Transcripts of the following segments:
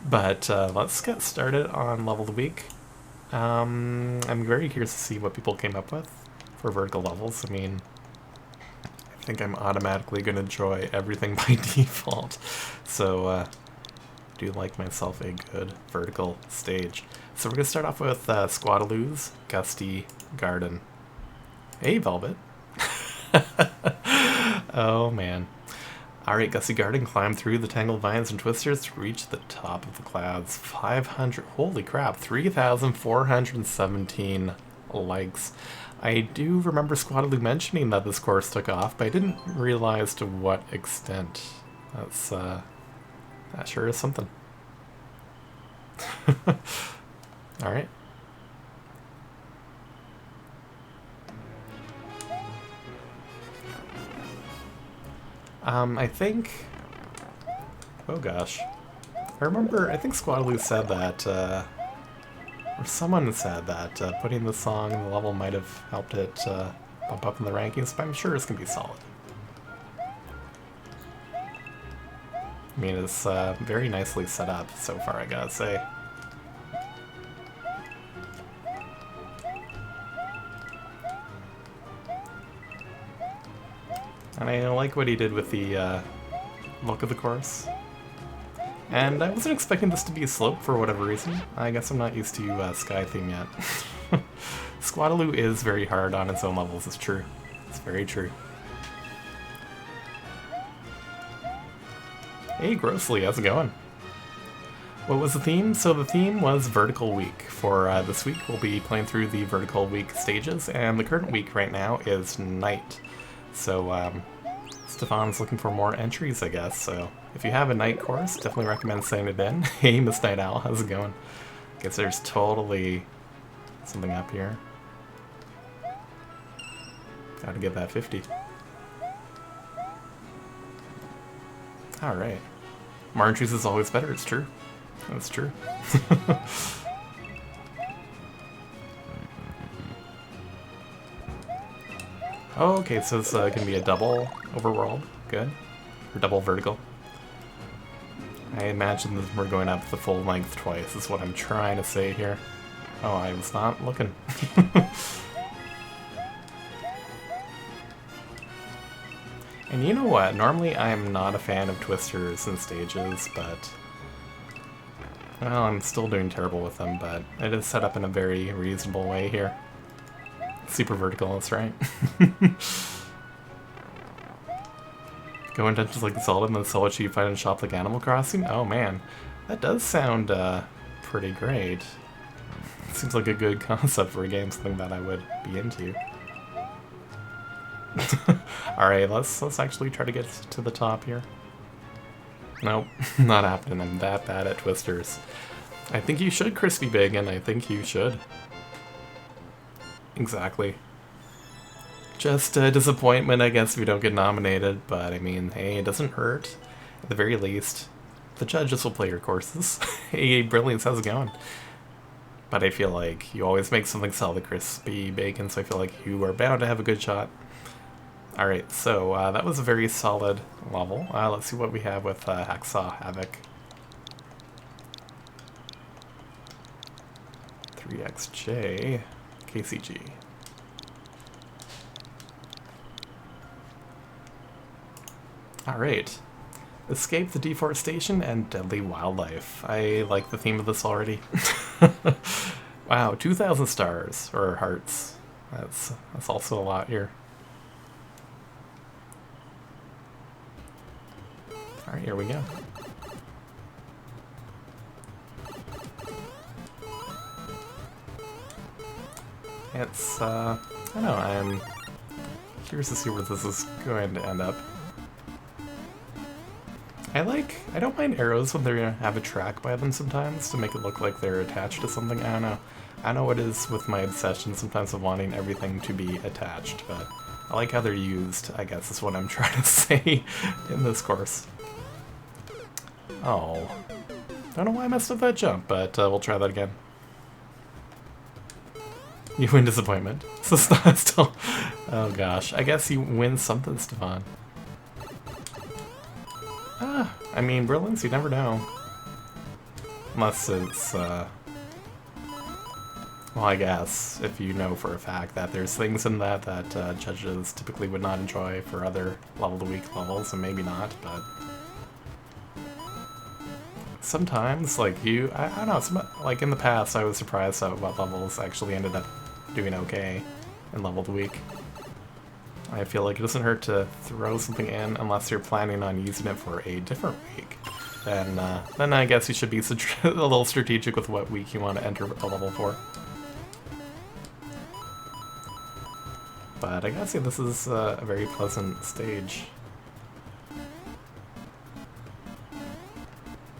But let's get started on level of the week. I'm very curious to see what people came up with for vertical levels. I mean, I think I'm automatically going to enjoy everything by default. So, do like myself a good vertical stage. So we're going to start off with Squadaloo's Gusty Garden. Hey, Velvet. Oh, man. Alright, Gusty Garden, climb through the tangled vines and twisters to reach the top of the clouds. 500, holy crap, 3,417 likes. I do remember Squadaloo mentioning that this course took off, but I didn't realize to what extent. That's, that sure is something. Alright. I think... Oh gosh. I remember, I think Squadaloo said that, or someone said that putting the song in the level might have helped it bump up in the rankings, but I'm sure it's going to be solid. I mean, it's very nicely set up so far, I gotta say. And I like what he did with the look of the course. And I wasn't expecting this to be a slope for whatever reason. I guess I'm not used to Sky Theme yet. Squadaloo is very hard on its own levels, it's true. It's very true. Hey, Grossly, how's it going? What was the theme? So the theme was Vertical Week. For this week, we'll be playing through the Vertical Week stages, and the current week right now is Night. So, Stefan's looking for more entries, I guess, so if you have a night course, definitely recommend sending it in. Hey, Miss Night Owl, how's it going? Guess there's totally something up here. Gotta get that 50. Alright. More entries is always better, it's true. That's true. Oh, okay, so it's gonna be a double overworld. Good. Or double vertical. I imagine that we're going up the full length twice, is what I'm trying to say here. Oh, I was not looking. And you know what? Normally I'm not a fan of twisters and stages, but... Well, I'm still doing terrible with them, but it is set up in a very reasonable way here. Super vertical, that's right. Go in dungeons like the Solid and then sell what you find in a shop like Animal Crossing? Oh man, that does sound pretty great. Seems like a good concept for a game, something that I would be into. Alright, let's actually try to get to the top here. Nope, not happening. I'm that bad at twisters. I think you should, Crispy Bacon. I think you should. Exactly. Just a disappointment, I guess, if you don't get nominated, but I mean, hey, it doesn't hurt. At the very least, the judges will play your courses. Hey, Brilliance, how's it going? But I feel like you always make something solid, Crispy Bacon, so I feel like you are bound to have a good shot. Alright, so that was a very solid level. Let's see what we have with Hacksaw Havoc. 3XJ, KCG. Alright. Escape the deforestation and deadly wildlife. I like the theme of this already. Wow, 2,000 stars, or hearts. That's also a lot here. Alright, here we go. It's, I don't know, I'm curious to see where this is going to end up. I don't mind arrows when they have a track by them sometimes to make it look like they're attached to something. I don't know. I don't know what it is with my obsession sometimes of wanting everything to be attached, but I like how they're used, I guess is what I'm trying to say in this course. Oh. Don't know why I messed up that jump, but we'll try that again. You win disappointment. So still... Oh gosh. I guess you win something, Stefan. Ah, I mean, brilliance, you never know. Unless it's, well, I guess, if you know for a fact that there's things in that that judges typically would not enjoy for other level-to-week levels, and maybe not, but... Sometimes, like, I don't know, like, in the past I was surprised at what levels actually ended up doing okay in level-to-week. I feel like it doesn't hurt to throw something in unless you're planning on using it for a different week. Then I guess you should be a little strategic with what week you want to enter a level for. But I gotta say, this is a very pleasant stage.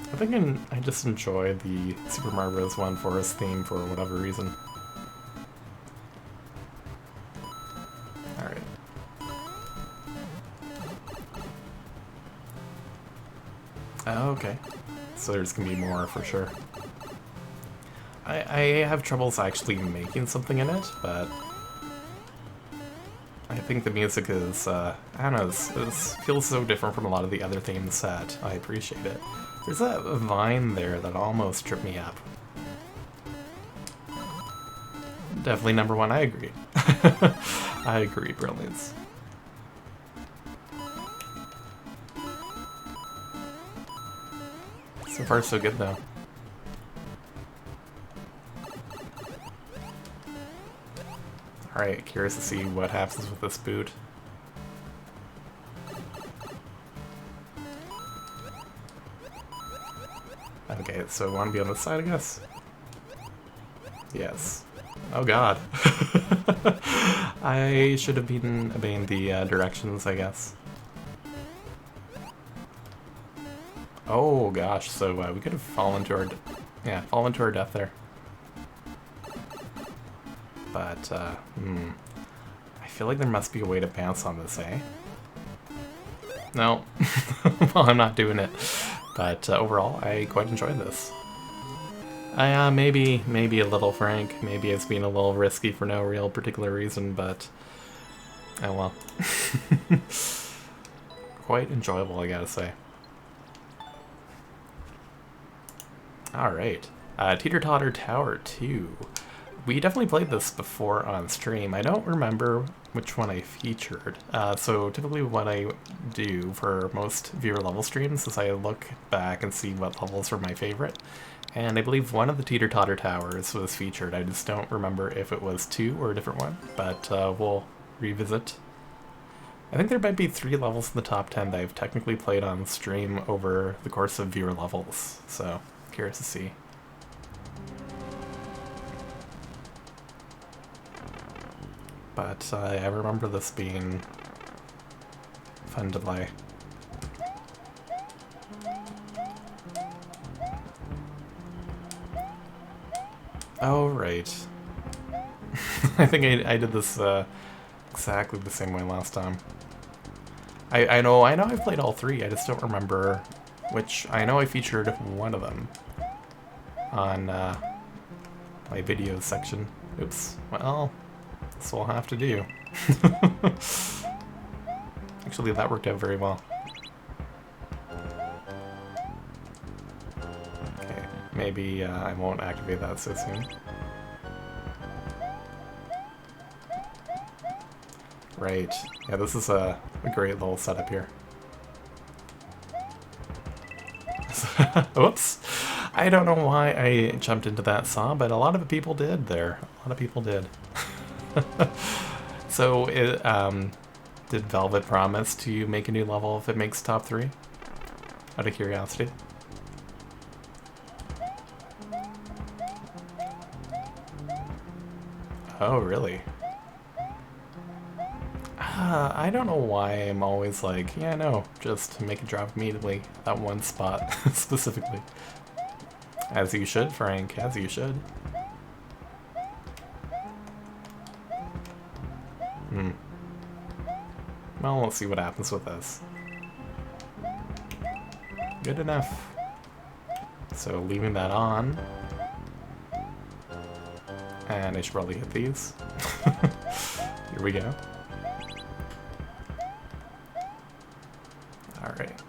I think I just enjoy the Super Mario Bros. 1 forest theme for whatever reason. Alright. Oh, okay. So there's gonna be more for sure. I have troubles actually making something in it, but I think the music is, I don't know, this feels so different from a lot of the other themes that I appreciate it. There's that vine there that almost tripped me up. Definitely number one, I agree. I agree, brilliance. So far so good though. Alright, curious to see what happens with this boot. Okay, so I want to be on this side, I guess? Yes. Oh god. I should have been obeying the directions, I guess. Oh gosh, so we could have fallen to our death there. But, I feel like there must be a way to bounce on this, eh? No. Well, I'm not doing it. But overall, I quite enjoyed this. Maybe a little frank. Maybe it's being a little risky for no real particular reason, but... oh well. Quite enjoyable, I gotta say. Alright. Teeter-Totter Tower 2. We definitely played this before on stream. I don't remember which one I featured. So typically what I do for most viewer level streams is I look back and see what levels were my favorite. And I believe one of the Teeter-Totter Towers was featured. I just don't remember if it was 2 or a different one, but we'll revisit. I think there might be 3 levels in the top 10 that I've technically played on stream over the course of viewer levels, so curious to see. But I remember this being fun to play. Oh, right. I think I did this exactly the same way last time. I know I've played all 3, I just don't remember which. I know I featured one of them on my videos section. Oops. Well, this will have to do. Actually, that worked out very well. Okay, maybe I won't activate that so soon. Right. Yeah, this is a great little setup here. Oops. I don't know why I jumped into that saw, but a lot of people did there. A lot of people did. So, did Velvet promise to make a new level if it makes top 3? Out of curiosity. Oh, really? I don't know why I'm always like, yeah, no, just make it drop immediately. That one spot, specifically. As you should, Frank, as you should. Well, we'll see what happens with this. Good enough. So, leaving that on. And I should probably hit these. Here we go. Alright.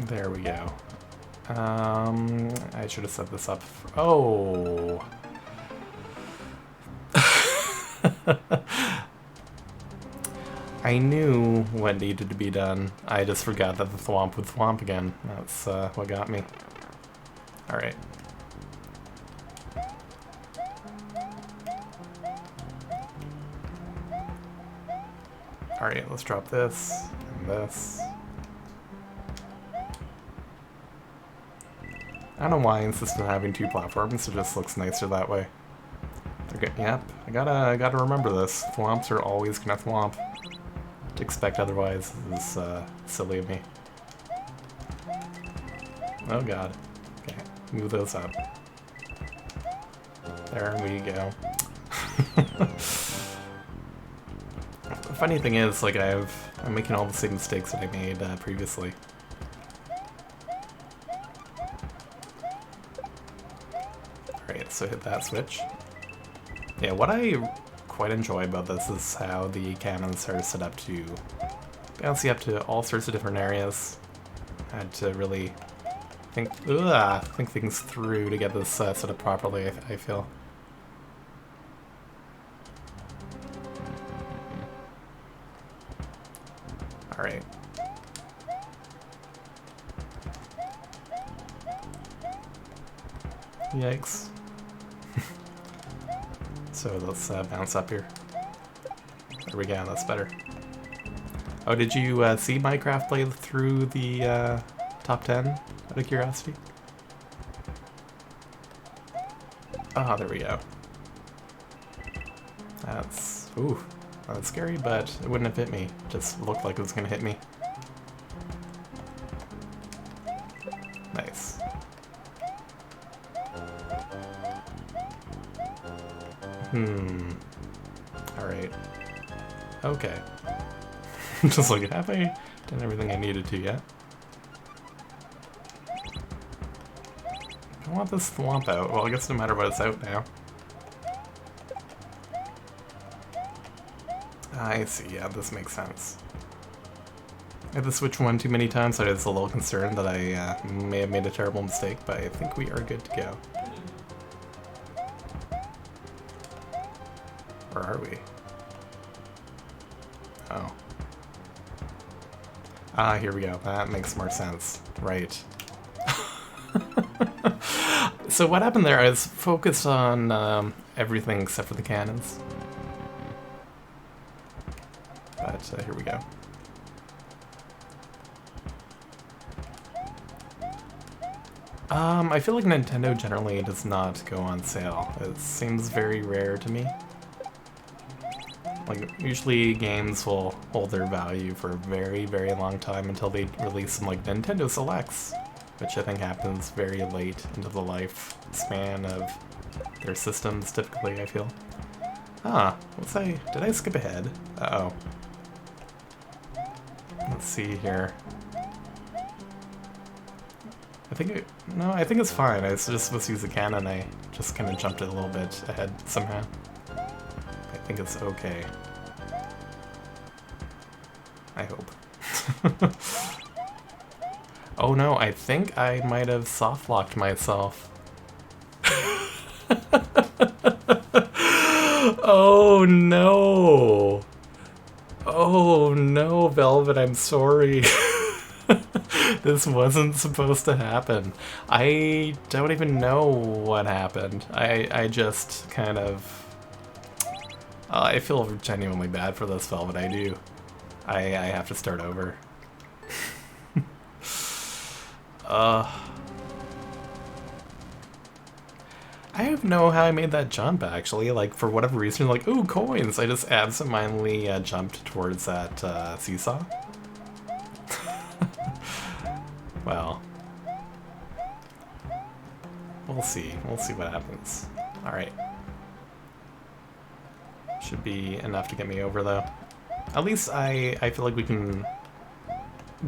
There we go. I should have set this up. Oh. I knew what needed to be done. I just forgot that the thwomp would thwomp again. That's what got me. Alright. Alright, let's drop this and this. I don't know why I insist on having two platforms, it just looks nicer that way. Okay, yep, I gotta remember this. Thwomps are always gonna thwomp. To expect otherwise is silly of me. Oh god. Okay, move those up. There we go. The funny thing is, like, I'm making all the same mistakes that I made previously. Alright, so hit that switch. Yeah, what I quite enjoy about this is how the cannons are set up to bounce you up to all sorts of different areas. I had to really think things through to get this set up properly, I feel. Alright. Yikes. So let's bounce up here. There we go, that's better. Oh, did you see Minecraft play through the top 10 out of curiosity? Ah, there we go. That's, ooh, that's scary, but it wouldn't have hit me. Just looked like it was gonna hit me. Nice. Alright. Okay. Just like, have I done everything I needed to yet? I want this thwomp out. Well, I guess no matter what, it's out now. I see, yeah, this makes sense. I had to switch one too many times, so I was a little concerned that I may have made a terrible mistake, but I think we are good to go. Where are we? Oh. Ah, here we go. That makes more sense. Right. So what happened there, I was focused on everything except for the cannons. But here we go. I feel like Nintendo generally does not go on sale. It seems very rare to me. Like, usually games will hold their value for a very, very long time until they release some, like, Nintendo Selects, which I think happens very late into the lifespan of their systems, typically, I feel. Ah, did I skip ahead? Uh-oh. Let's see here. I think it's fine. I was just supposed to use the cannon. I just kind of jumped it a little bit ahead somehow. I think it's okay. I hope. Oh no, I think I might have soft-locked myself. Oh no! Oh no, Velvet, I'm sorry. This wasn't supposed to happen. I don't even know what happened. I just kind of... I feel genuinely bad for this, Velvet, I do. I have to start over. I don't know how I made that jump, actually. Like, for whatever reason, like, ooh, coins! I just absentmindedly jumped towards that seesaw. Well, we'll see. We'll see what happens. Alright. Should be enough to get me over, though. At least I feel like we can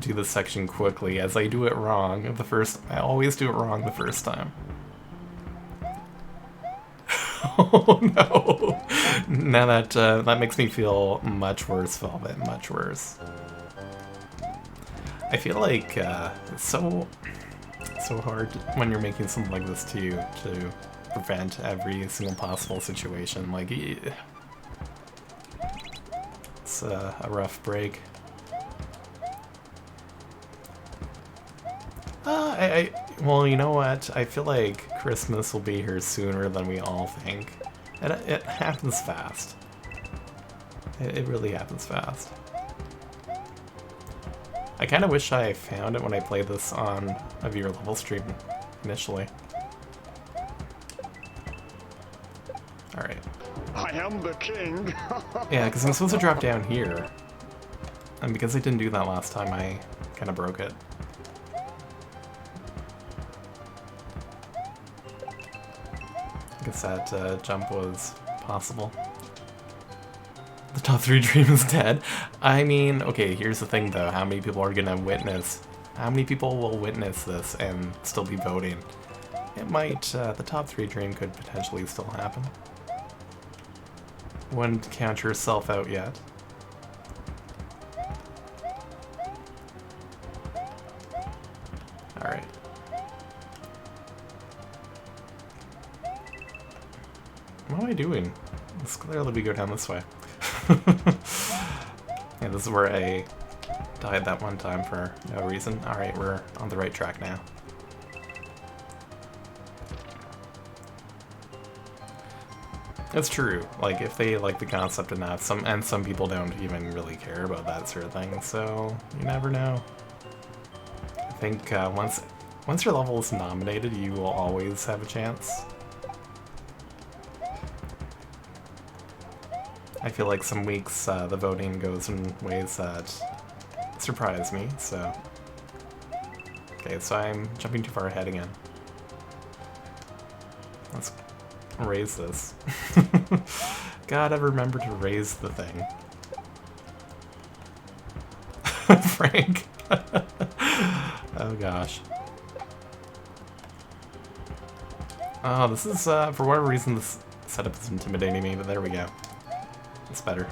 do this section quickly, as I do it wrong I always do it wrong the first time. Oh no! Now that makes me feel much worse, Velvet, much worse. I feel like it's so hard when you're making something like this to prevent every single possible situation. Like, it's a rough break. Well, you know what? I feel like Christmas will be here sooner than we all think. It happens fast. It really happens fast. I kind of wish I found it when I played this on a viewer level stream initially. Alright. I am the king! Yeah, because I'm supposed to drop down here. And because I didn't do that last time, I kind of broke it. I guess that jump was possible. The top 3 dream is dead. I mean, okay, here's the thing though. How many people are gonna witness? How many people will witness this and still be voting? It might, the top 3 dream could potentially still happen. Wouldn't count yourself out yet. Alright. What am I doing? It's clearly we go down this way. Yeah, this is where I died that one time for no reason. Alright, we're on the right track now. It's true. Like, if they like the concept enough, some people don't even really care about that sort of thing, so you never know. I think once your level is nominated, you will always have a chance. I feel like some weeks the voting goes in ways that surprise me, so... Okay, so I'm jumping too far ahead again. Let's raise this. Gotta remember to raise the thing. Frank. Oh gosh. Oh, this is, for whatever reason, this setup is intimidating me, but there we go. It's better.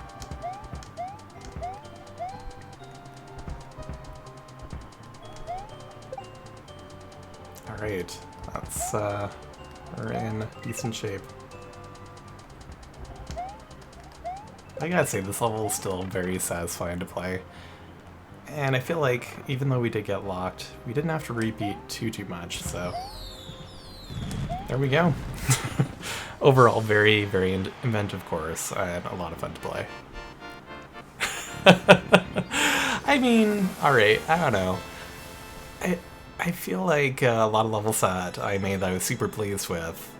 Alright, that's, we're in decent shape. I gotta say, this level is still very satisfying to play. And I feel like, even though we did get locked, we didn't have to repeat too much, so... There we go. Overall, very, very inventive course, and a lot of fun to play. I mean, alright, I don't know. I feel like a lot of levels that I made that I was super pleased with.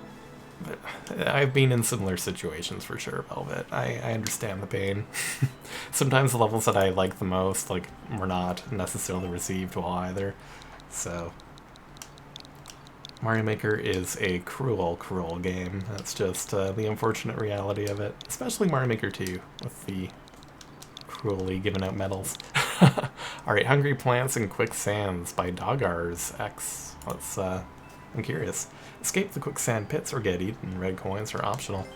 But I've been in similar situations for sure, Velvet. I understand the pain. Sometimes the levels that I like the most, like, were not necessarily received well either. So... Mario Maker is a cruel, cruel game. That's just the unfortunate reality of it. Especially Mario Maker 2, with the cruelly giving out medals. Alright, Hungry Plants and Quicksands by Doggars X. Let's, I'm curious. Escape the quicksand pits or get eaten. Red coins are optional.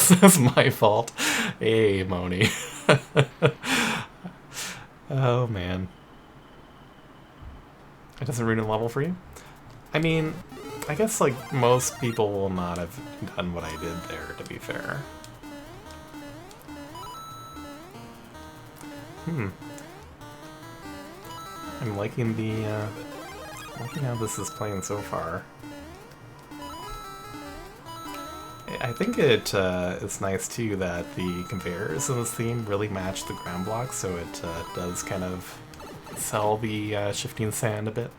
That's my fault. Hey, Moni. Oh, man. It doesn't ruin a level for you? I mean, I guess, like, most people will not have done what I did there, to be fair. I'm liking the, liking how this is playing so far. I think it is nice, too, that the conveyors in this theme really match the ground blocks, so it does kind of sell the shifting sand a bit.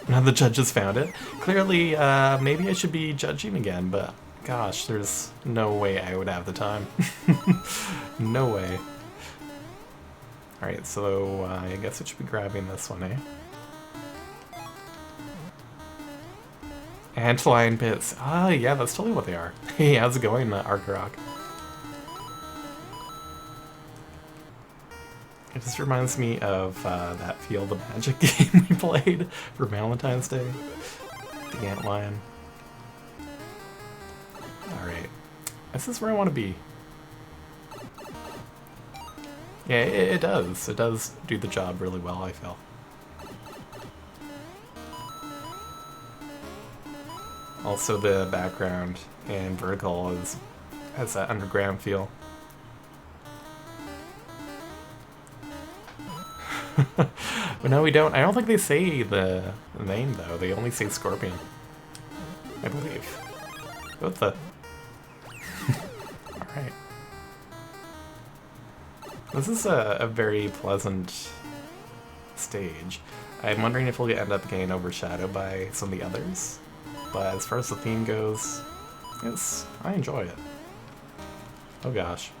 Now the judges found it. Clearly, maybe I should be judging again, but gosh, there's no way I would have the time. No way. Alright, so I guess I should be grabbing this one, eh? Antlion pits. Ah, yeah, that's totally what they are. Hey, how's it going, Arkarok? It just reminds me of that Field of Magic game we played for Valentine's Day. The Antlion. Alright. This is where I want to be. Yeah, it does. It does do the job really well, I feel. Also, the background in Vertical has that underground feel. But no, we don't. I don't think they say the name, though. They only say Scorpion, I believe. What the? Alright. This is a very pleasant stage. I'm wondering if we'll end up getting overshadowed by some of the others. But as far as the theme goes, yes, I enjoy it. Oh gosh.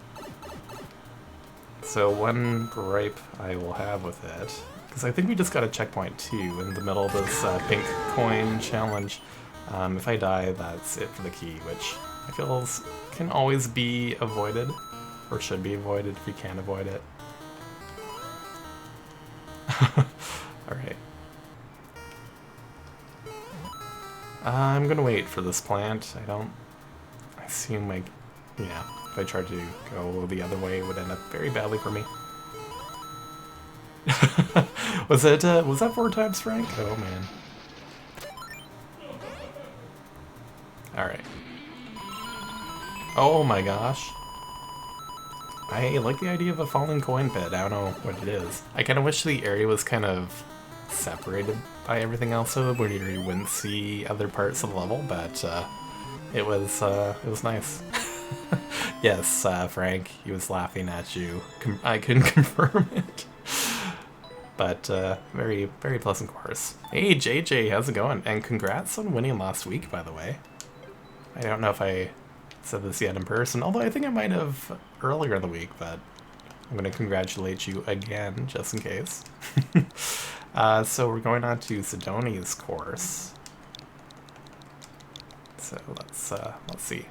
So one gripe I will have with it, because I think we just got a checkpoint too in the middle of this pink coin challenge. If I die, that's it for the key, which I feel can always be avoided, or should be avoided if you can avoid it. Alright. I'm gonna wait for this plant. I assume yeah, if I tried to go the other way, it would end up very badly for me. Was that 4 times, Frank? Oh man. Alright. Oh my gosh. I like the idea of a falling coin pit. I don't know what it is. I kind of wish the area was kind of separated by everything else, so where you wouldn't see other parts of the level, but it was nice. Yes, Frank, he was laughing at you. I couldn't confirm it. But very, very pleasant course. Hey, JJ, how's it going? And congrats on winning last week, by the way. I don't know if I said this yet in person, although I think I might have earlier in the week, but I'm going to congratulate you again, just in case. So we're going on to Sidoni's course. So let's see.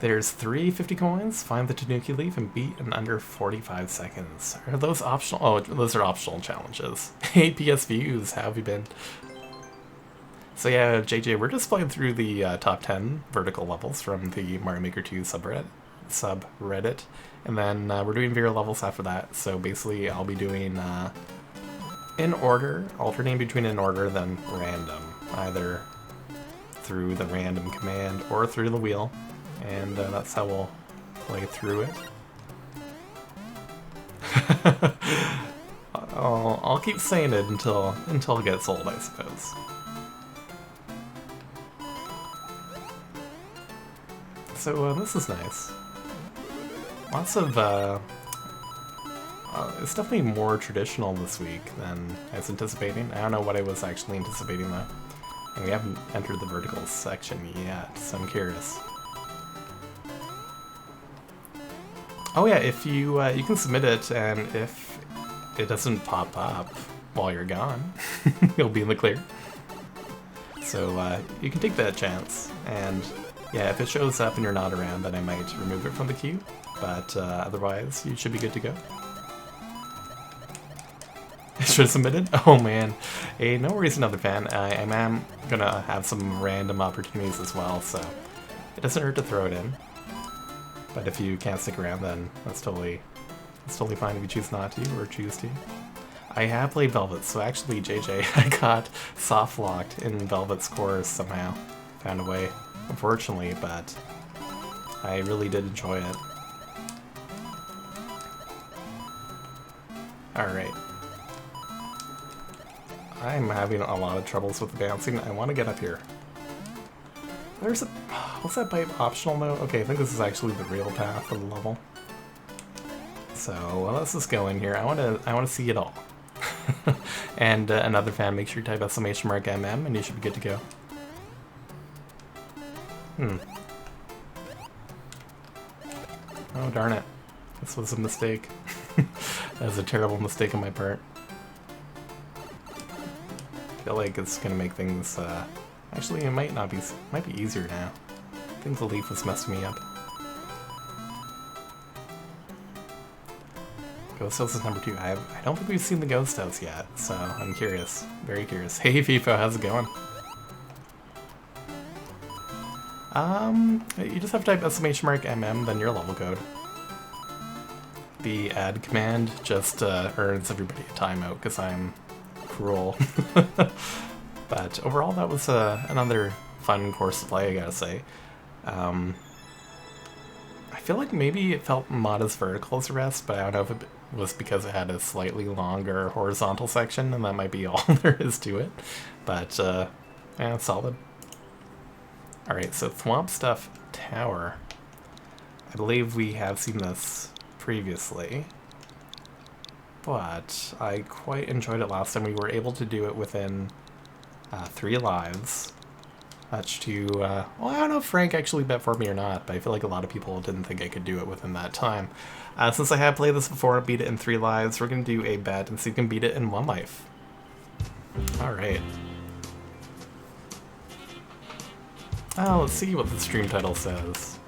There's 350 coins, find the Tanuki leaf, and beat in under 45 seconds. Are those optional? Oh, those are optional challenges. Hey, PS Views, how have you been? So yeah, JJ, we're just playing through the top 10 vertical levels from the Mario Maker 2 subreddit. And then we're doing Vera levels after that. So basically, I'll be doing in order, alternating between in order, then random. Either through the random command or through the wheel. And that's how we'll play through it. I'll keep saying it until it gets old, I suppose. So this is nice. Lots of it's definitely more traditional this week than I was anticipating. I don't know what I was actually anticipating though. And we haven't entered the vertical section yet, so I'm curious. Oh yeah, if you can submit it, and if it doesn't pop up while you're gone, you'll be in the clear. So you can take that chance, and yeah, if it shows up and you're not around, then I might remove it from the queue, but otherwise you should be good to go. Should have submitted? Oh man. Hey, no worries, another fan. I am gonna have some random opportunities as well, so it doesn't hurt to throw it in. But if you can't stick around, then that's totally fine if you choose not to or choose to. I have played Velvet, so actually, JJ, I got soft locked in Velvet's course somehow. Found a way, unfortunately, but I really did enjoy it. Alright. I'm having a lot of troubles with the bouncing. I want to get up here. There's a... What's that pipe optional though? Okay, I think this is actually the real path of the level. So, well, let's just go in here. I want to see it all. And another fan, make sure you type !MM and you should be good to go. Oh, darn it. This was a mistake. That was a terrible mistake on my part. I feel like it's gonna make things, actually, it might be easier now. I think the leaf was messing me up. Ghost House is number 2. I don't think we've seen the Ghost House yet, so I'm curious. Very curious. Hey FIFO, how's it going? You just have to type !MM, then your level code. the add command just earns everybody a timeout because I'm cruel. But overall, that was another fun course to play, I gotta say. I feel like maybe it felt not as vertical as the rest, but I don't know if it was because it had a slightly longer horizontal section, and that might be all there is to it. But, yeah, solid. Alright, so Thwompstump Tower. I believe we have seen this previously, but I quite enjoyed it last time. We were able to do it within 3 lives. Much to, well, I don't know if Frank actually bet for me or not, but I feel like a lot of people didn't think I could do it within that time. Since I have played this before and beat it in 3 lives, we're going to do a bet and see if we can beat it in 1 life. Alright. Oh, let's see what the stream title says.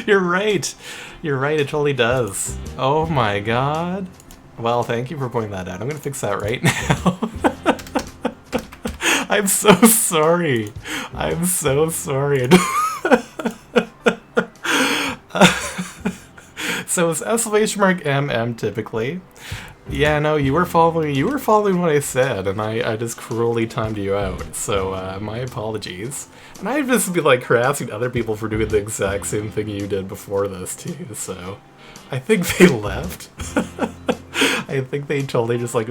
You're right. You're right, it totally does. Oh my god. Well, thank you for pointing that out. I'm gonna fix that right now. I'm so sorry. I'm so sorry. So it's !MM typically. Yeah, no, you were following what I said, and I just cruelly timed you out. So my apologies. And I'd just be like harassing other people for doing the exact same thing you did before this too. So I think they left. I think they totally just like,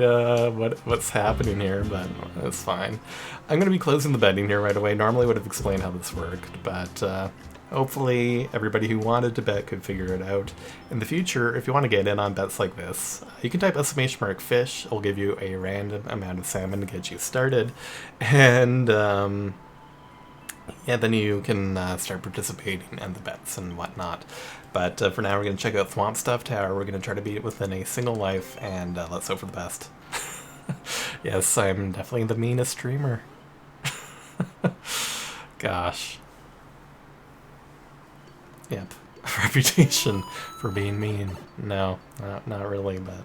what's happening here, but that's fine. I'm going to be closing the betting here right away. Normally I would have explained how this worked, but hopefully everybody who wanted to bet could figure it out. In the future, if you want to get in on bets like this, you can type !fish. It'll give you a random amount of salmon to get you started. And yeah, then you can start participating in the bets and whatnot. But for now, we're going to check out Thwompstump Tower. We're going to try to beat it within a single life, and let's hope for the best. Yes, I'm definitely the meanest streamer. Gosh. Yep. Reputation for being mean. No, not really, but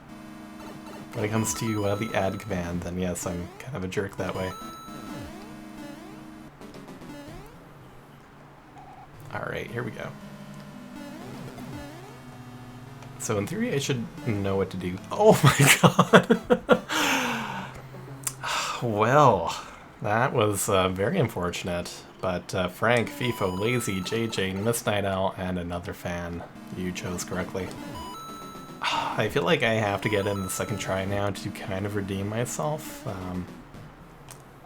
when it comes to the add command, then yes, I'm kind of a jerk that way. Alright, here we go. So in theory, I should know what to do. Oh my god! Well, that was very unfortunate. But Frank, FIFO, Lazy, JJ, Miss Night Owl, and another fan, you chose correctly. I feel like I have to get in the second try now to kind of redeem myself.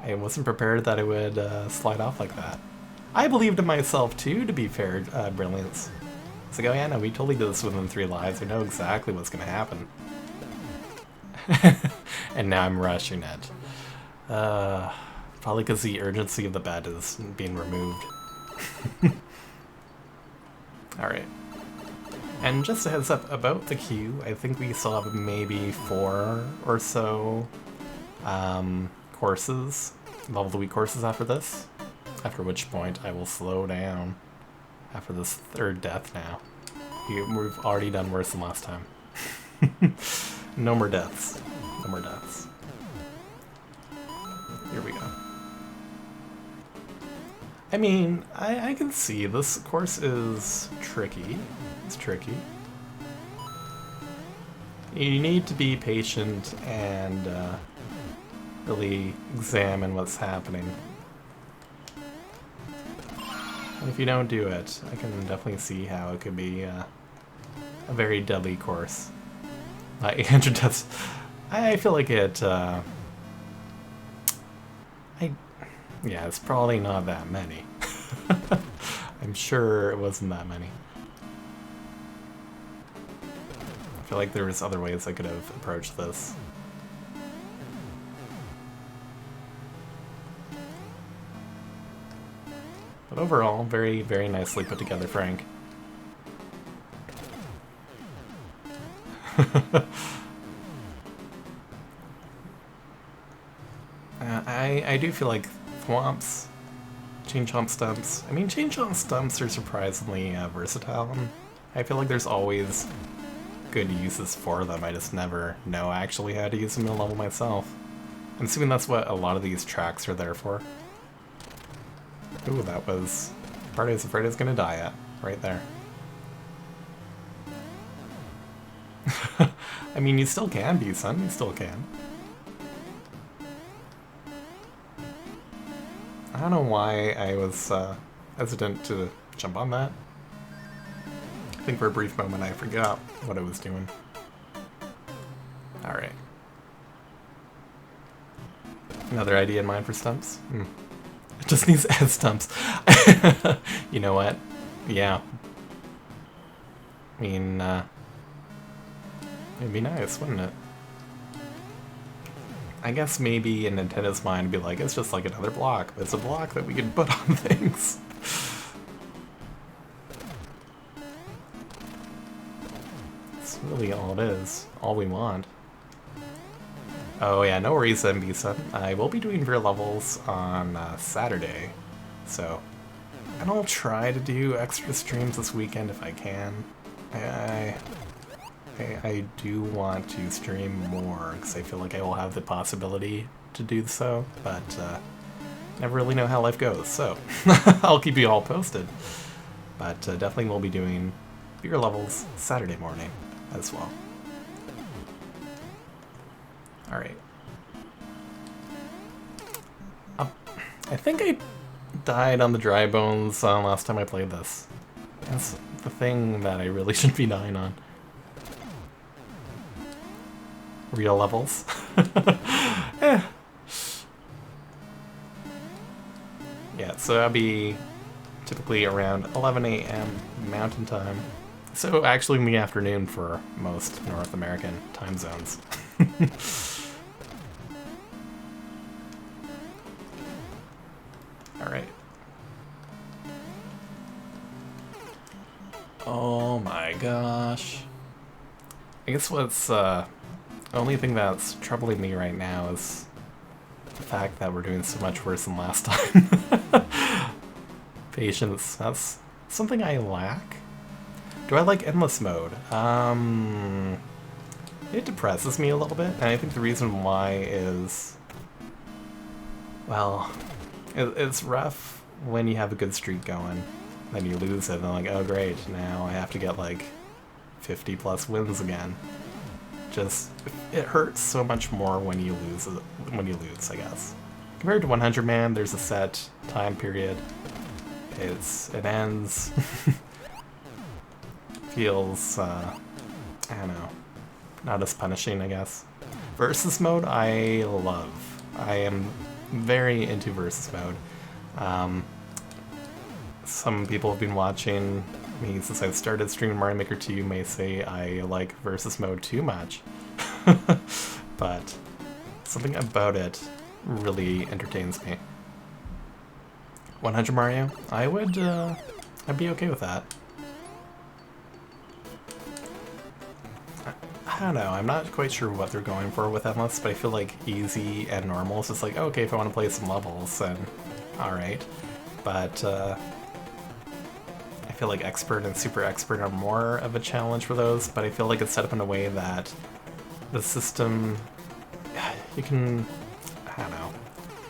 I wasn't prepared that it would slide off like that. I believed in myself too, to be fair, Brilliance. It's like, oh yeah, no, we totally did this within 3 lives. We know exactly what's going to happen. And now I'm rushing it. Probably because the urgency of the bet is being removed. Alright. And just a heads up about the queue, I think we still have maybe 4 or so courses, level of the week courses after this. After which point I will slow down after this 3rd death now. We've already done worse than last time. No more deaths. No more deaths. Here we go. I mean, I can see this course is tricky. It's tricky. You need to be patient and really examine what's happening. And if you don't do it, I can definitely see how it could be a very deadly course. 800 deaths. I feel like it, yeah, it's probably not that many. I'm sure it wasn't that many. I feel like there was other ways I could have approached this. But overall, very, very nicely put together, Frank. I do feel like Thwomps, Chain Chomp Stumps. I mean, Chain Chomp Stumps are surprisingly versatile. And I feel like there's always good uses for them. I just never know actually how to use them in a level myself. I'm assuming that's what a lot of these tracks are there for. Ooh, that was part I was afraid I was gonna die at. right there. I mean, you still can be, son. You still can. I don't know why I was hesitant to jump on that. I think for a brief moment I forgot what I was doing. Alright. Another idea in mind for stumps? It just needs S stumps. You know what? Yeah. I mean, it'd be nice, wouldn't it? I guess maybe in Nintendo's mind it'd be like, it's just like another block, but it's a block that we can put on things. It's really all it is. All we want. Oh yeah, no worries, MB-Sun. I will be doing rear levels on Saturday, so... And I'll try to do extra streams this weekend if I can. I do want to stream more, because I feel like I will have the possibility to do so, but never really know how life goes, so I'll keep you all posted. But definitely will be doing bigger levels Saturday morning as well. Alright. I think I died on the dry bones last time I played this. That's the thing that I really shouldn't be dying on. Real levels. Yeah, so that'll be typically around 11 a.m. Mountain Time. So actually in the afternoon for most North American time zones. Alright. Oh my gosh. I guess what's the only thing that's troubling me right now is the fact that we're doing so much worse than last time. Patience, that's something I lack. Do I like endless mode? It depresses me a little bit, and I think the reason why is, well, it's rough when you have a good streak going, then you lose it, and I'm like, oh great, now I have to get like 50 plus wins again. Just, it hurts so much more when you lose, I guess. Compared to 100 man, there's a set time period. It ends. Feels, I don't know, not as punishing, I guess. Versus mode, I love. I am very into versus mode. Some people have been watching me since I started streaming Mario Maker 2 may say I like versus mode too much. But something about it really entertains me. 100 Mario? I'd be okay with that. I don't know, I'm not quite sure what they're going for with Endless, but I feel like easy and normal is just like, okay, if I want to play some levels, then alright. But I feel like Expert and Super Expert are more of a challenge for those, but I feel like it's set up in a way that the system, you can, I don't know,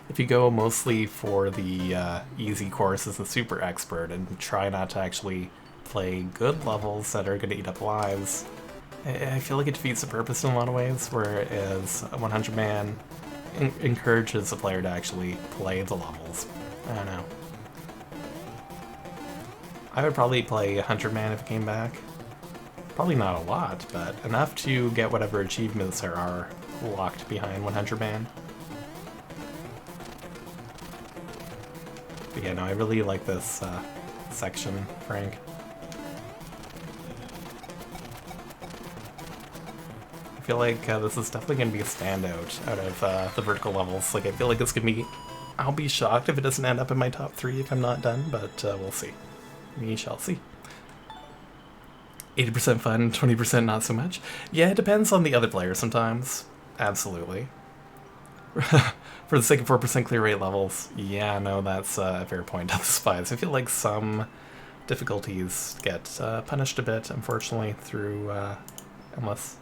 if you go mostly for the easy courses and Super Expert and try not to actually play good levels that are going to eat up lives, I feel like it defeats the purpose in a lot of ways, whereas 100 Man encourages the player to actually play the levels. I don't know. I would probably play 100 Man if it came back. Probably not a lot, but enough to get whatever achievements there are locked behind 100 Man. But yeah, no, I really like this section, Frank. I feel like this is definitely going to be a standout out of the vertical levels. Like, I feel like it's going to be... I'll be shocked if it doesn't end up in my top 3 if I'm not done, but we'll see. We shall see. 80% fun, 20% not so much. Yeah, it depends on the other player sometimes. Absolutely. For the sake of 4% clear rate levels, yeah, no, that's a fair point on the spies. I feel like some difficulties get punished a bit, unfortunately, through Endless.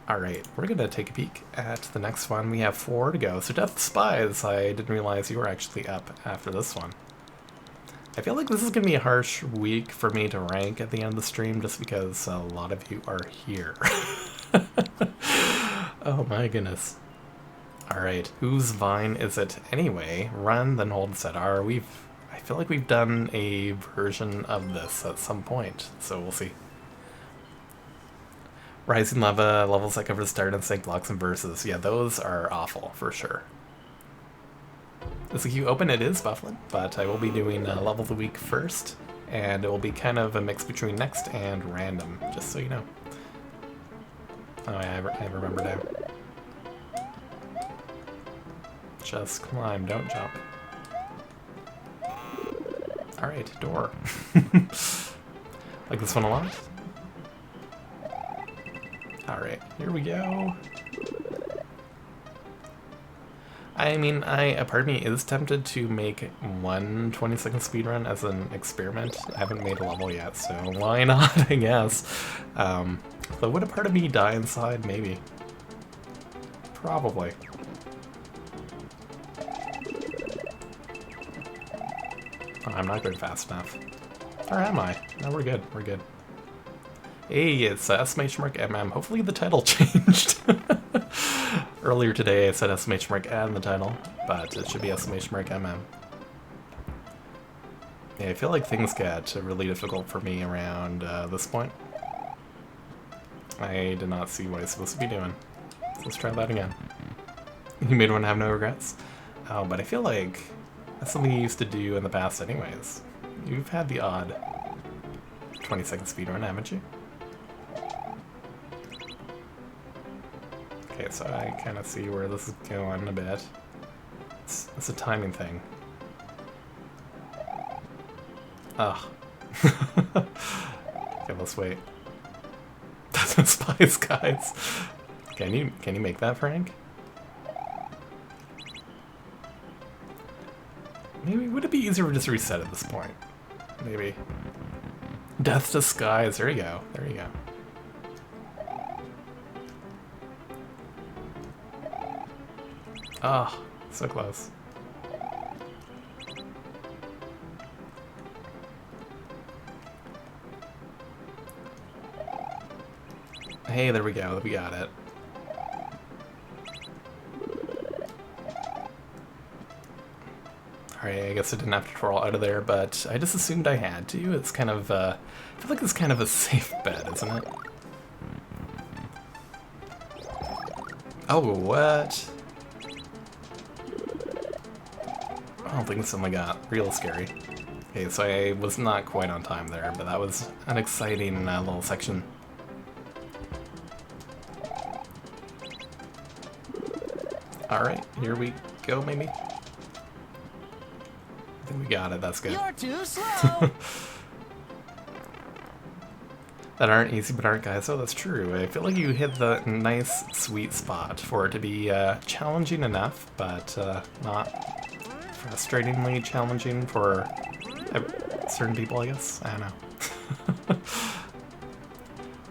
Alright, we're gonna take a peek at the next one. We have 4 to go. So Death Spies, I didn't realize you were actually up after this one. I feel like this is going to be a harsh week for me to rank at the end of the stream just because a lot of you are here. Oh my goodness. Alright, whose vine is it anyway? Run, then hold set R. I feel like we've done a version of this at some point, so we'll see. Rising lava, levels that cover start and sync blocks and verses. Yeah, those are awful, for sure. As a queue open, it is Bufflin, but I will be doing level of the week first, and it will be kind of a mix between next and random, just so you know. Oh, yeah, I remember now. Just climb, don't jump. Alright, door. Like this one a lot? Alright, here we go. I mean, a part of me is tempted to make one 20-second speedrun as an experiment. I haven't made a level yet, so why not, I guess. But would a part of me die inside? Maybe. Probably. Oh, I'm not going fast enough. Or am I? No, we're good. We're good. Hey, it's !MM. Hopefully the title changed. Earlier today I said !M in the title, but it should be !MM. Yeah, I feel like things get really difficult for me around this point. I did not see what I was supposed to be doing. So let's try that again. You made one have no regrets? Oh, but I feel like that's something you used to do in the past anyways. You've had the odd 20-second speedrun, haven't you? Okay, so I kind of see where this is going a bit. It's a timing thing. Ugh. Okay, let's wait. That's a spice, guys. Can you make that, Frank? Maybe would it be easier to just reset at this point? Maybe. Death to skies. There you go. There you go. Ah, oh, so close. Hey, there we go. We got it. Alright, I guess I didn't have to twirl out of there, but I just assumed I had to. It's kind of, I feel like it's kind of a safe bet, isn't it? Oh, what? I don't think something got real scary. Okay, so I was not quite on time there, but that was an exciting little section. Alright, here we go, maybe? I think we got it, that's good. You're too slow! That aren't easy but aren't guys. Oh, that's true. I feel like you hit the nice, sweet spot for it to be challenging enough, but not frustratingly challenging for certain people, I guess. I don't know.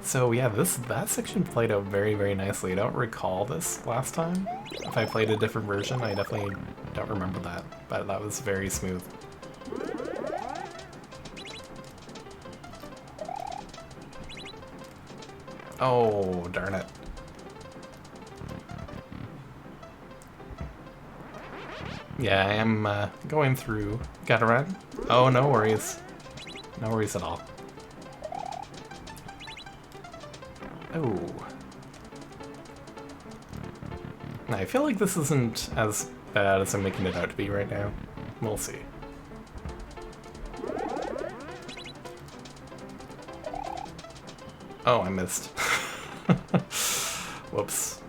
So yeah, that section played out very, very nicely. I don't recall this last time. If I played a different version, I definitely don't remember that, but that was very smooth. Oh, darn it. Yeah, I am going through. Gotta run? Oh, no worries. No worries at all. Oh. I feel like this isn't as bad as I'm making it out to be right now. We'll see. Oh, I missed. Whoops.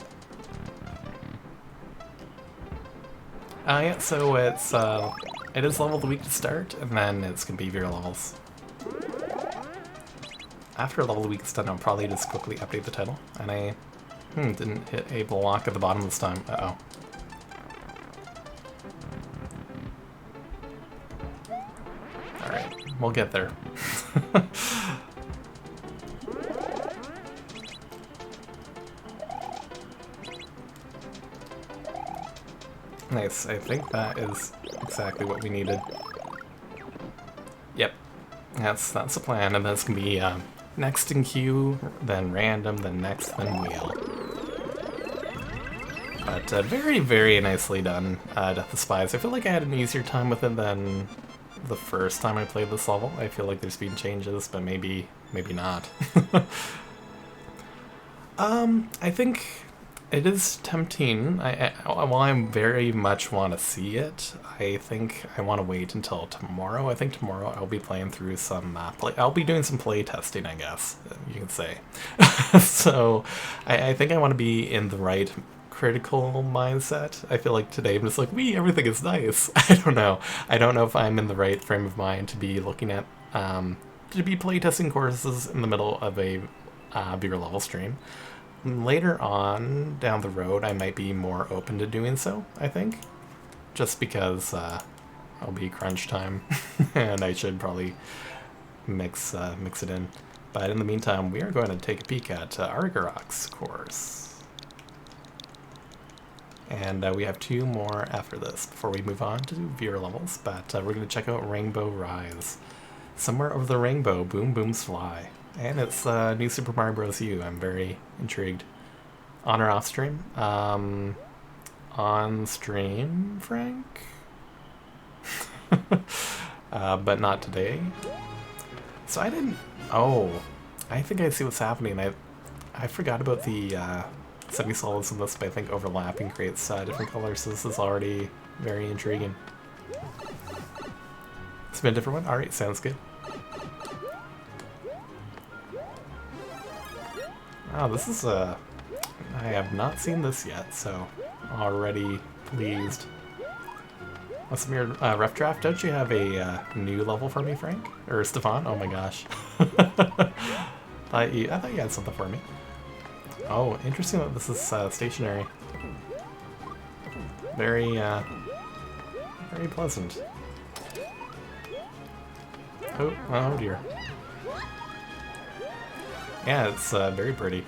Yeah, so it is level of the week to start, and then it's gonna be your levels. After level of the week is done, I'll probably just quickly update the title, and I didn't hit a block at the bottom this time. Uh-oh. Alright, we'll get there. Nice, I think that is exactly what we needed. That's the plan, and that's gonna be next in queue, then random, then next, then wheel. But very, very nicely done, Death of Spies. I feel like I had an easier time with it than the first time I played this level. I feel like there's been changes, but maybe not. I think it is tempting. While I very much want to see it, I think I want to wait until tomorrow. I think tomorrow I'll be playing through some I'll be doing some play testing, I guess you can say. So I think I want to be in the right critical mindset. I feel like today I'm just like, everything is nice. I don't know if I'm in the right frame of mind to be looking at to be playtesting courses in the middle of a bigger level stream. Later on down the road I might be more open to doing so, I think, just because I'll be crunch time and I should probably mix it in. But in the meantime, we are going to take a peek at Argarok's course. And we have 2 more after this before we move on to viewer levels. But we're going to check out Rainbow Rise. Somewhere over the rainbow, boom booms fly. And it's new Super Mario Bros. U. I'm very intrigued. On or off stream? On stream, Frank? But not today. So I didn't... Oh, I think I see what's happening. I forgot about the... semi-solids in this, but I think overlapping creates different colors, so this is already very intriguing. It's been a different one? Alright, sounds good. Wow, this is I have not seen this yet, so already pleased. What's some of your rough draft? Don't you have a new level for me, Frank? Or Stefan? Oh my gosh. I thought you had something for me. Oh, interesting that this is stationary. Very, very pleasant. Oh dear. Yeah, it's very pretty.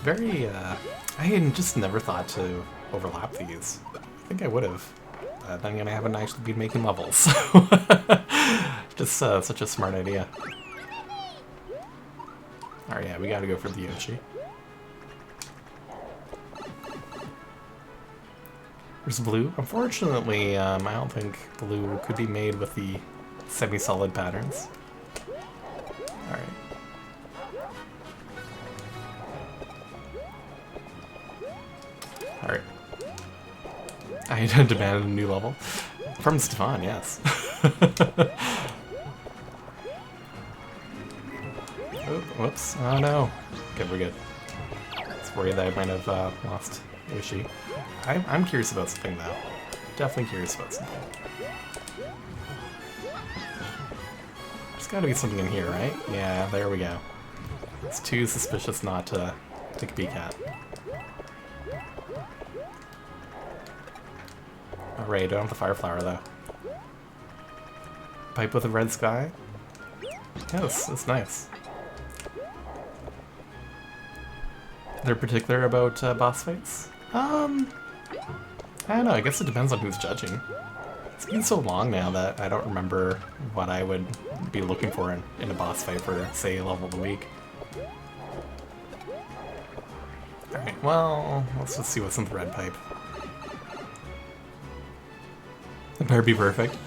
Very, I had just never thought to overlap these. I think I would have. Then again, I haven't actually been making levels, so... Just such a smart idea. Alright, yeah, we gotta go for the Yoshi. There's blue. Unfortunately, I don't think blue could be made with the semi-solid patterns. Alright. Alright. I demanded a new level. From Stefan, yes. Oh, whoops. Oh no. Okay, we're good. I was worried that I might have lost Yoshi. I'm curious about something, though. Definitely curious about something. There's gotta be something in here, right? Yeah, there we go. It's too suspicious not to take a peek at. Alright, don't have the fire flower, though. Pipe with a red sky? Yes, it's nice. They're particular about boss fights? I don't know, I guess it depends on who's judging. It's been so long now that I don't remember what I would be looking for in a boss fight for, say, level of the week. Alright, well, let's just see what's in the red pipe. It better be perfect.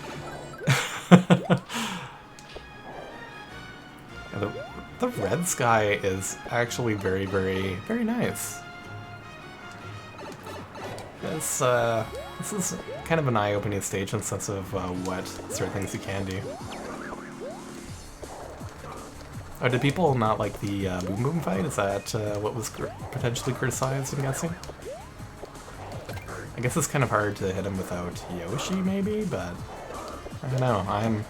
Yeah, the red sky is actually very, very, very nice. This is kind of an eye-opening stage in the sense of what sort of things you can do. Oh, did people not like the Boom Boom fight? Is that what was potentially criticized, I'm guessing? I guess it's kind of hard to hit him without Yoshi, maybe, but I don't know. I'm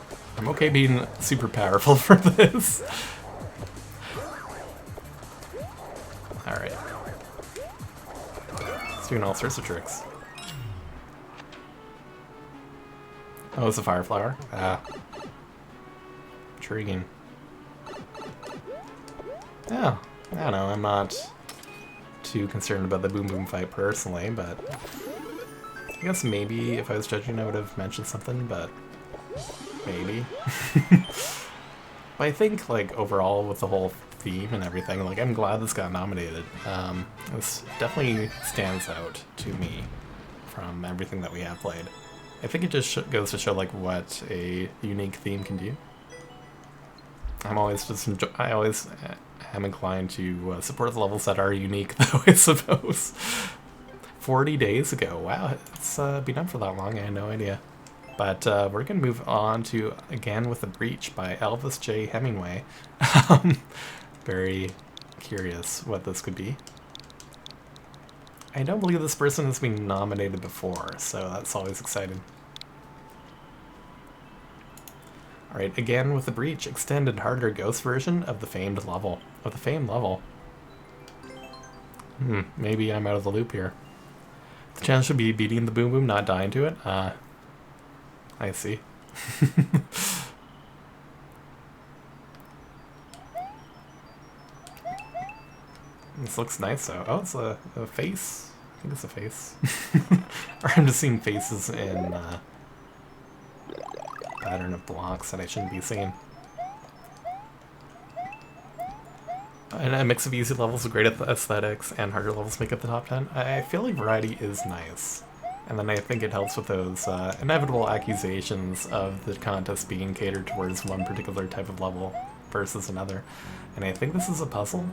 okay being super powerful for this. Alright. It's doing all sorts of tricks. Oh, it's a fire flower? Ah. Intriguing. Yeah, I don't know, I'm not too concerned about the Boom Boom fight personally, but I guess maybe if I was judging I would have mentioned something, but maybe. But I think, like, overall with the whole theme and everything, like, I'm glad this got nominated. This definitely stands out to me from everything that we have played. I think it just goes to show, like, what a unique theme can do. I always am inclined to support the levels that are unique, though, I suppose. 40 days ago. Wow, it's been up for that long. I had no idea. But we're going to move on to Again with the Breach by Elvis J. Hemingway. Very curious what this could be. I don't believe this person has been nominated before, so that's always exciting. Alright, Again with the Breach, extended harder ghost version of the famed level. Maybe I'm out of the loop here. The challenge should be beating the Boom Boom, not dying to it. I see. This looks nice though. Oh, it's a face? I think it's a face. Or I'm just seeing faces in pattern of blocks that I shouldn't be seeing. And a mix of easy levels with great aesthetics and harder levels make up the top 10. I feel like variety is nice. And then I think it helps with those inevitable accusations of the contest being catered towards one particular type of level versus another. And I think this is a puzzle.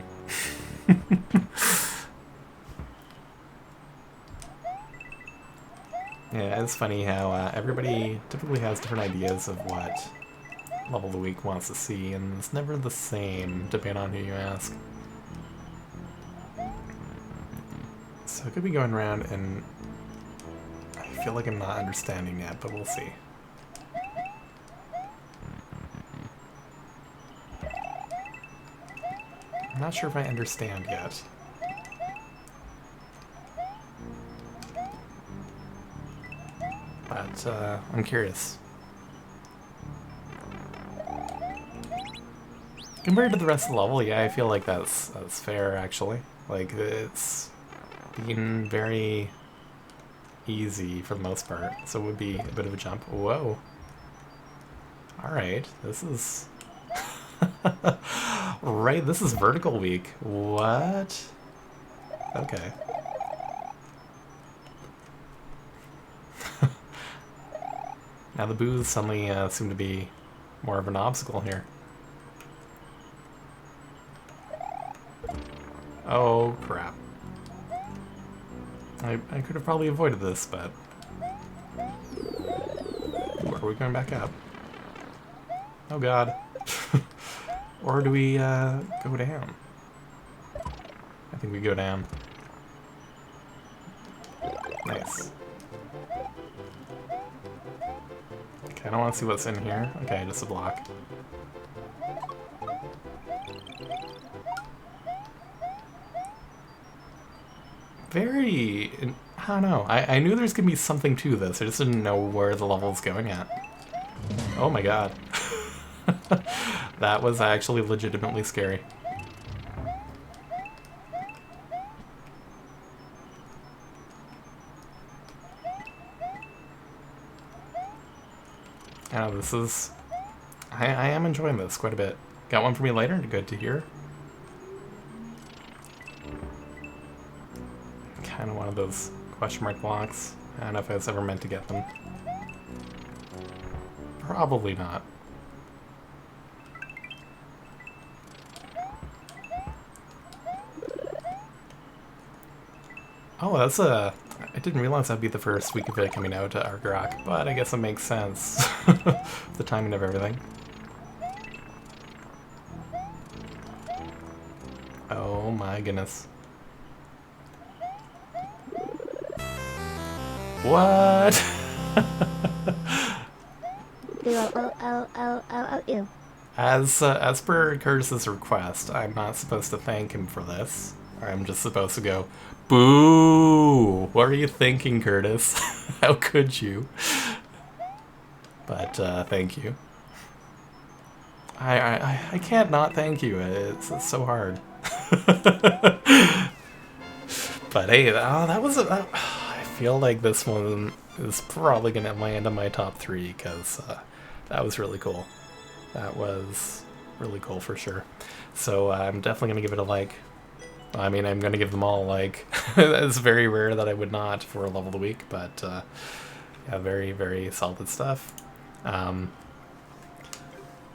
Yeah, it's funny how everybody typically has different ideas of what level of the week wants to see, and it's never the same depending on who you ask. So I could be going around and I feel like I'm not understanding yet, but we'll see. I'm not sure if I understand yet. But I'm curious. Compared to the rest of the level, yeah, I feel like that's fair, actually. Like, it's been very easy for the most part, so it would be a bit of a jump. Whoa. Alright, this is... Right, this is vertical week. What? Okay. Now the booths suddenly seem to be more of an obstacle here. Oh, crap. I could have probably avoided this, but... Ooh, are we going back up? Oh god. Or do we go down? I think we go down. Nice. Okay, I don't want to see what's in here. Okay, just a block. Very... I don't know. I knew there's gonna be something to this. I just didn't know where the level's going at. Oh my god. That was actually legitimately scary. Yeah, this is... I am enjoying this quite a bit. Got one for me later, good to hear. Kind of one of those question mark blocks. I don't know if I was ever meant to get them. Probably not. Oh, that's a... I didn't realize that'd be the first week of it coming out to Argarok, but I guess it makes sense. The timing of everything. Oh my goodness. What? As per Curtis's request, I'm not supposed to thank him for this. Or I'm just supposed to go, boo! What were you thinking, Curtis? How could you? But thank you. I can't not thank you. It's so hard. But hey, that was a... I feel like this one is probably going to land on my top 3 because that was really cool. That was really cool for sure. So I'm definitely going to give it a like. I mean, I'm going to give them all a like. It's very rare that I would not for a level of the week, but yeah, very, very solid stuff.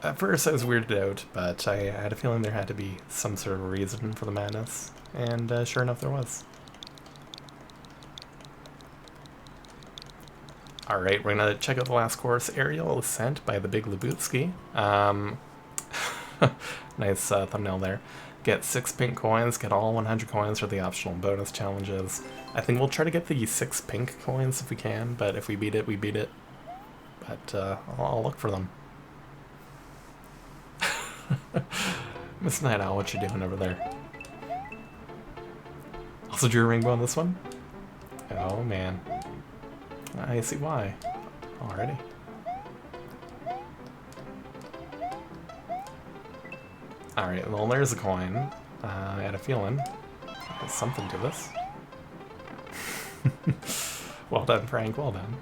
At first I was weirded out, but I had a feeling there had to be some sort of reason for the madness, and sure enough there was. Alright, we're going to check out the last course, Aerial Ascent by the Big Lebowski. Nice thumbnail there. Get 6 pink coins, get all 100 coins for the optional bonus challenges. I think we'll try to get the 6 pink coins if we can, but if we beat it, we beat it. But I'll look for them. Miss Night Owl, what you doing over there? Also drew a rainbow on this one? Oh man. I see why. Already. Alright, well there's a coin. I had a feeling there's something to this. Well done, Frank, well done.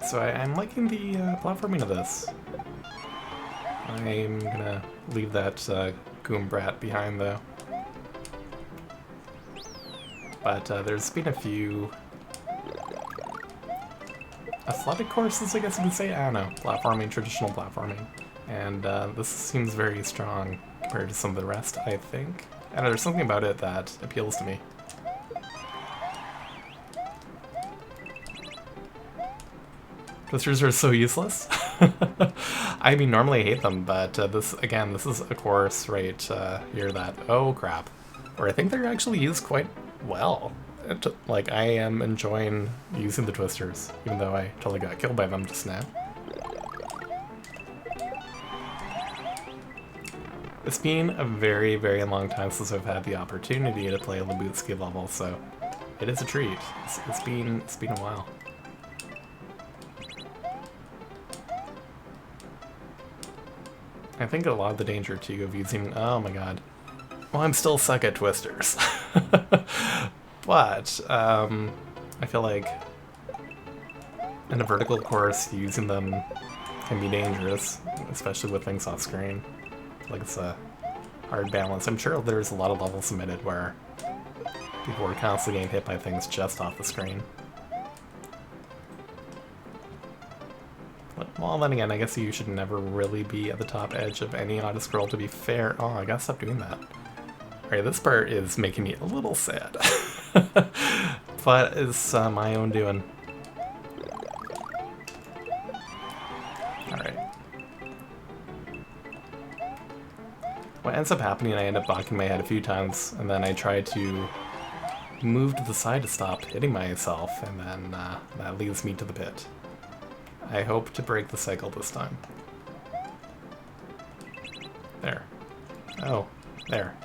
So I'm liking the platforming of this. I'm gonna leave that Goom Brat behind though. But there's been a few athletic courses, I guess you could say. I don't know, platforming, traditional platforming. And this seems very strong compared to some of the rest, I think. And there's something about it that appeals to me. Twisters are so useless. I mean, normally I hate them, but this is a course right here that, oh crap, where I think they're actually used quite well. Like, I am enjoying using the twisters, even though I totally got killed by them just now. It's been a very, very long time since I've had the opportunity to play a Lebowski level, so it is a treat. It's been a while. I think a lot of the danger, too, of using... Oh, my god. Well, I'm still stuck at twisters. But, I feel like in a vertical course, using them can be dangerous, especially with things off screen. Like, it's a hard balance. I'm sure there's a lot of levels submitted where people were constantly getting hit by things just off the screen. Well, then again, I guess you should never really be at the top edge of any auto-scroll, to be fair. Oh, I gotta stop doing that. Alright, this part is making me a little sad. But it's my own doing. Alright. What ends up happening, I end up bonking my head a few times, and then I try to move to the side to stop hitting myself, and then that leads me to the pit. I hope to break the cycle this time. There. Oh, there.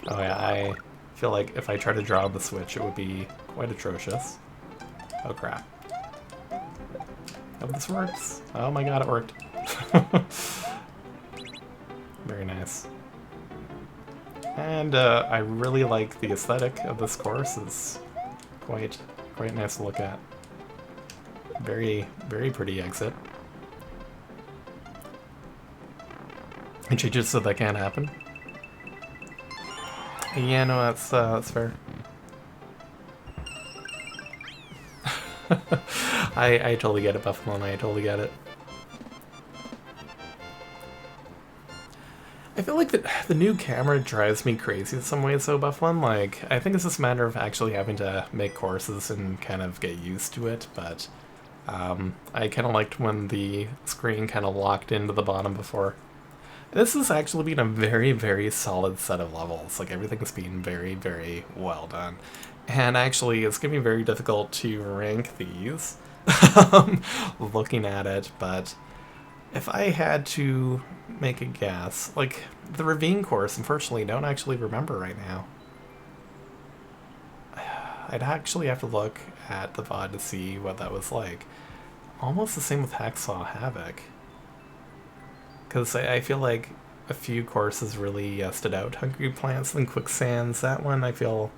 Oh yeah, I feel like if I try to draw the switch, it would be quite atrocious. Oh crap. Hope this works. Oh my god, it worked. Very nice. And I really like the aesthetic of this course. It's quite nice to look at. Very, very pretty exit. And she just said that can't happen. Yeah, no, that's fair. I totally get it, Buffalo, and I totally get it. I feel like the new camera drives me crazy in some ways, though, Buffalo. Like, I think it's just a matter of actually having to make courses and kind of get used to it, but I kind of liked when the screen kind of locked into the bottom before. This has actually been a very, very solid set of levels. Like, everything's been very, very well done. And actually, it's going to be very difficult to rank these, looking at it, but If I had to make a guess, like, the Ravine course, unfortunately, don't actually remember right now. I'd actually have to look at the VOD to see what that was like. Almost the same with Hacksaw Havoc. Because I feel like a few courses really stood out. Hungry Plants and Quicksands, that one I feel...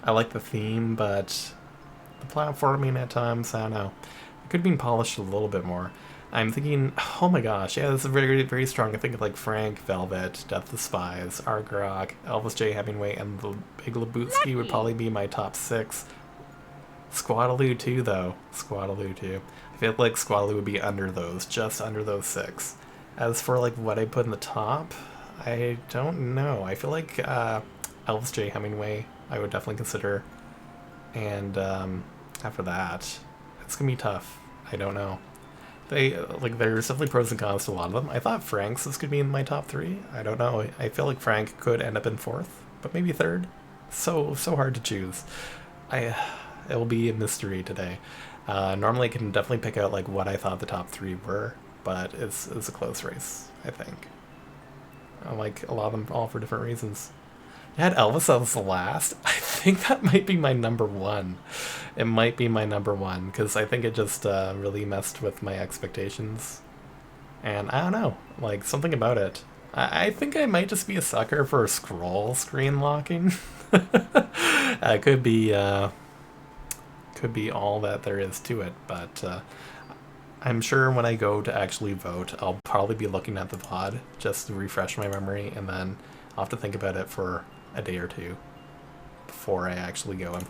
I like the theme, but the platforming at times, I don't know. It could have been polished a little bit more. I'm thinking, oh my gosh, yeah, this is very, very strong. I think of like Frank, Velvet, Death of the Spies, Argrok, Elvis J. Hemingway, and the Big Lebowski would probably be my top 6. Squadaloo too, though. Squadaloo too. I feel like Squadaloo would be under those, just under those 6. As for like what I put in the top, I don't know. I feel like Elvis J. Hemingway I would definitely consider. And after that, it's gonna be tough. I don't know. There's definitely pros and cons to a lot of them. I thought Frank's was gonna be in my top 3. I don't know. I feel like Frank could end up in 4th, but maybe 3rd. So hard to choose. It will be a mystery today. Normally I can definitely pick out like what I thought the top 3 were, but it's a close race, I think. I like a lot of them all for different reasons. I had Elvis as the last. I think that might be my number 1. It might be my number 1, because I think it just really messed with my expectations. And I don't know, like, something about it. I think I might just be a sucker for scroll screen locking. Could be all that there is to it, but I'm sure when I go to actually vote, I'll probably be looking at the VOD just to refresh my memory, and then I'll have to think about it for a day or two before I actually go and play